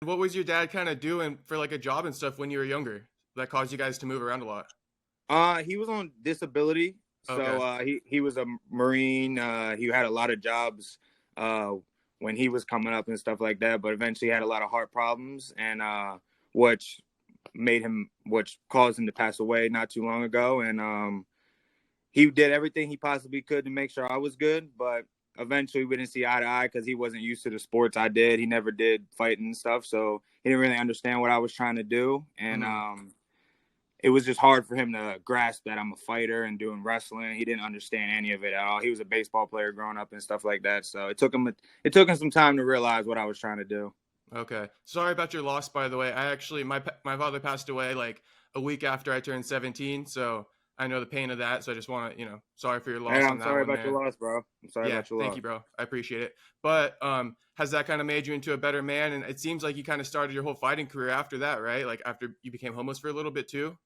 What was your dad kind of doing for like a job and stuff when you were younger that caused you guys to move around a lot? He was on disability, so Okay. he was a Marine. He had a lot of jobs uh when he was coming up and stuff like that, but eventually had a lot of heart problems, and which which caused him to pass away not too long ago. And he did everything he possibly could to make sure I was good, but eventually we didn't see eye to eye because he wasn't used to the sports I did. He never did fighting and stuff, so he didn't really understand what I was trying to do, and Hmm. it was just hard for him to grasp that I'm a fighter and doing wrestling. He didn't understand any of it at all. He was a baseball player growing up and stuff like that, so it took him some time to realize what I was trying to do. Okay. Sorry about your loss, by the way. I actually my father passed away like a week after I turned 17, so I know the pain of that. So I just want to, sorry for your And loss on I'm that sorry one, about your man. loss, bro. I'm sorry Yeah, about your thank loss. you, bro. I appreciate it. But has that kind of made you into a better man? And it seems like you kind of started your whole fighting career after that, right? Like after you became homeless for a little bit too.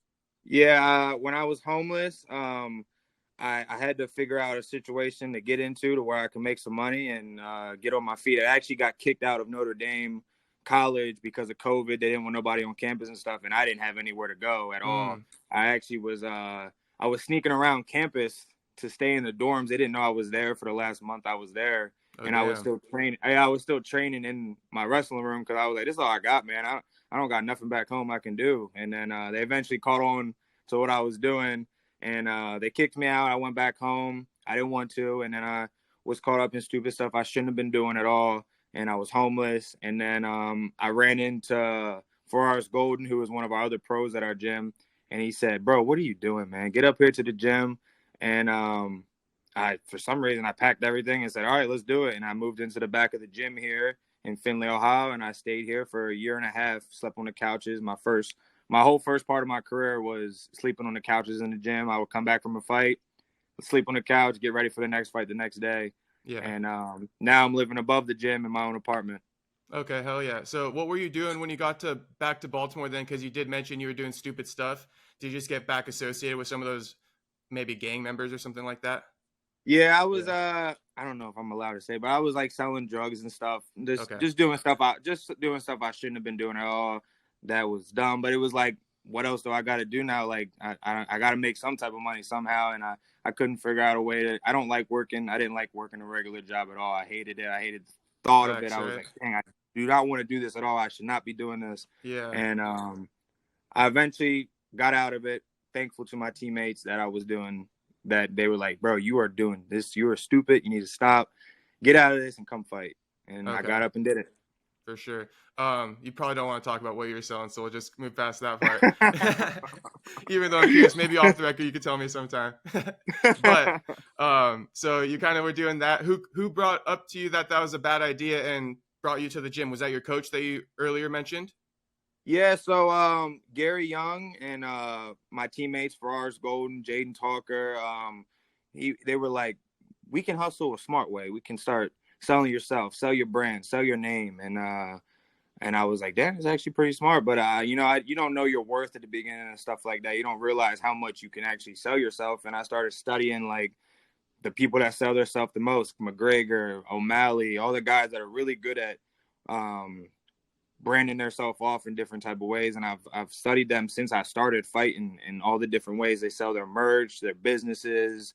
Yeah, when I was homeless, I had to figure out a situation to get into to where I can make some money and get on my feet. I actually got kicked out of Notre Dame College because of COVID. They didn't want nobody on campus and stuff, and I didn't have anywhere to go at all. Mm. I actually I was sneaking around campus to stay in the dorms. They didn't know I was there for the last month I was there, Oh, and I was damn. still training. I was still training in my wrestling room because I was like, "This is all I got, man. I don't got nothing back home I can do." And then they eventually caught on to what I was doing, and they kicked me out. I went back home. I didn't want to, and then I was caught up in stupid stuff I shouldn't have been doing at all, and I was homeless. And then I ran into Forrest Golden, who was one of our other pros at our gym, and he said, "Bro, what are you doing, man? Get up here to the gym." And I, for some reason, I packed everything and said, "All right, let's do it." And I moved into the back of the gym here in Findlay, Ohio, and I stayed here for a year and a half. Slept on the couches. My whole first part of my career was sleeping on the couches in the gym. I would come back from a fight, sleep on the couch, get ready for the next fight the next day. Yeah. And now I'm living above the gym in my own apartment. Okay, hell yeah. So what were you doing when you got to back to Baltimore then? Because you did mention you were doing stupid stuff. Did you just get back associated with some of those maybe gang members or something like that? Yeah, I was Yeah. I don't know if I'm allowed to say, but I was like selling drugs and stuff. Just Okay. just doing stuff I shouldn't have been doing at all. That was dumb. But it was like, what else do I gotta do now? Like I gotta make some type of money somehow, and I couldn't figure out a way to I don't like working. I didn't like working a regular job at all. I hated it. I hated the thought of it. Facts, I was right? like, dang, I do not want to do this at all. I should not be doing this. Yeah. And I eventually got out of it, thankful to my teammates that I was doing that. They were like, bro, you are doing this. You are stupid. You need to stop. Get out of this and come fight. And I Okay. got up and did it. For sure. You probably don't want to talk about what you're selling, so we'll just move past that part. Even though I'm curious, maybe off the record you could tell me sometime. But so you kind of were doing that. Who brought up to you that that was a bad idea and brought you to the gym? Was that your coach that you earlier mentioned? Yeah, so Gary Young and my teammates, Farars Golden, Jaden Talker, they were like, we can hustle a smart way. We can start selling yourself, sell your brand, sell your name. And I was like, damn, it's actually pretty smart. But you don't know your worth at the beginning and stuff like that. You don't realize how much you can actually sell yourself. And I started studying like the people that sell themselves the most, McGregor, O'Malley, all the guys that are really good at um branding themselves off in different type of ways. And I've studied them since I started fighting, and all the different ways they sell their merch, their businesses,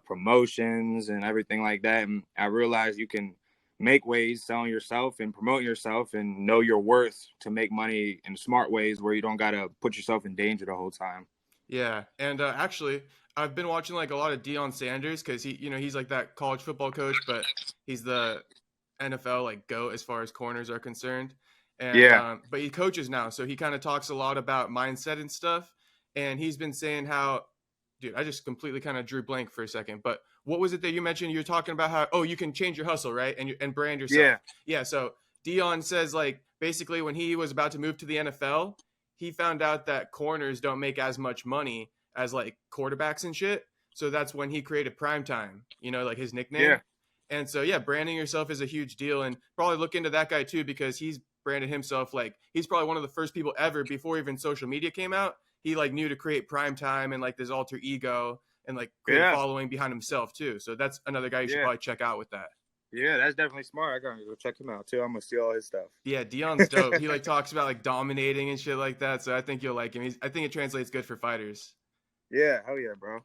promotions, and everything like that. And I realized you can make ways selling yourself and promote yourself and know your worth to make money in smart ways where you don't got to put yourself in danger the whole time. Yeah, and actually, I've been watching like a lot of Deion Sanders because he's like that college football coach, but he's the NFL like GOAT as far as corners are concerned. And Yeah. but he coaches now, so he kind of talks a lot about mindset and stuff. And he's been saying how, dude, I just completely kind of drew blank for a second. But what was it that you mentioned? You're talking about how you can change your hustle, right? And brand yourself. Yeah. Yeah. So Dion says like basically when he was about to move to the NFL, he found out that corners don't make as much money as like quarterbacks and shit. So that's when he created Primetime, like his Yeah. nickname. And so yeah, branding yourself is a huge deal, and probably look into that guy too because he's branded himself like he's probably one of the first people ever before even social media came out. He like knew to create Primetime and like this alter ego and like create a Yeah. following behind himself too. So that's another guy you should Yeah. probably check out with that. Yeah, that's definitely smart. I gotta go check him out too. I'm gonna steal all his stuff. Yeah, Dion's dope. He like talks about like dominating and shit like that. So I think you'll like him. I think it translates good for fighters. Yeah, hell yeah, bro.